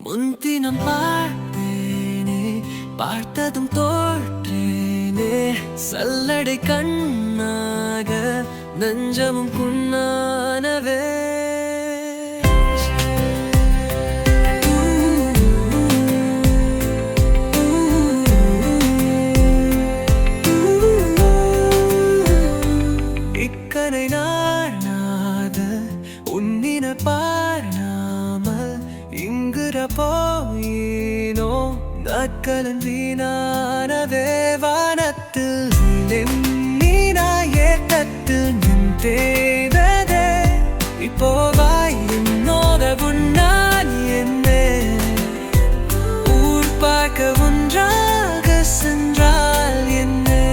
முன்தினம் பார்த்தேனே, பார்த்ததும் தோற்றேனே, சல்லடை கண்ணாக நெஞ்சமும் புண்ணானவே. இக்கனை நாடாத உன்னின பாராமல் இங்குற போயினோ நாட்களன் வீணானவே. வானத்தில் நீனாயே தட்டு நின்றேதே, இப்போ வாய் என்னோட உன்னான் என்னே ஊர் பார்க்க ஒன்றாக சென்றால் என்னே,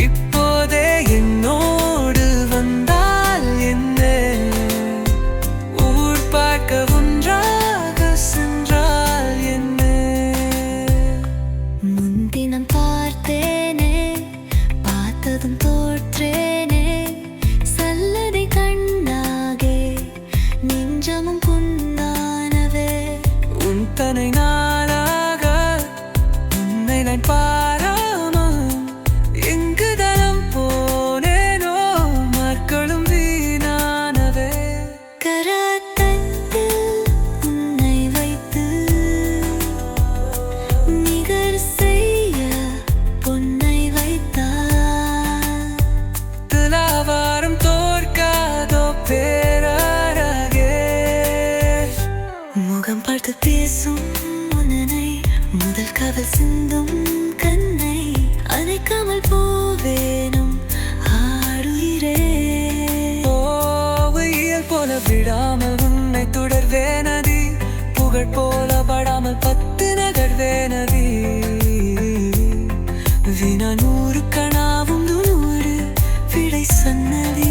இப்போதே என்னோடு வந்தால் என்னே ஊர் பார்க்க ஒன்றாக சென்றால் என்னே. முன்தினம் பார்த்தேனே, பார்த்ததும் தோற்றேனே, சல்லடை கண்ணாகே நெஞ்சமும் புண்ணானவே. உன் தனை நாளாக உன்னை நான் பாராமல் எங்கு தரம் போனேனோ மார்களும் வீணானவே. கரத்தட்டில் உன்னை வைத்து நிகர் செய்ய பொன்னை வைத்தார். துலாவாரம் தோற்காதோ பேரழகே, முகம் பார்த்து பேசும் உன்னை, முதல் காவல் சிந்தும் கண்ணை அணைக்காமல் போவேனும் ஆடுகிறே. ஓவியல் போல விடாமல் உன்னை தொடர்வேனதி, புகழ் போல படாமல் பத்து நகர்வேனதி. வினா நூறு கணாவும் நூறு விடை சொன்னதி.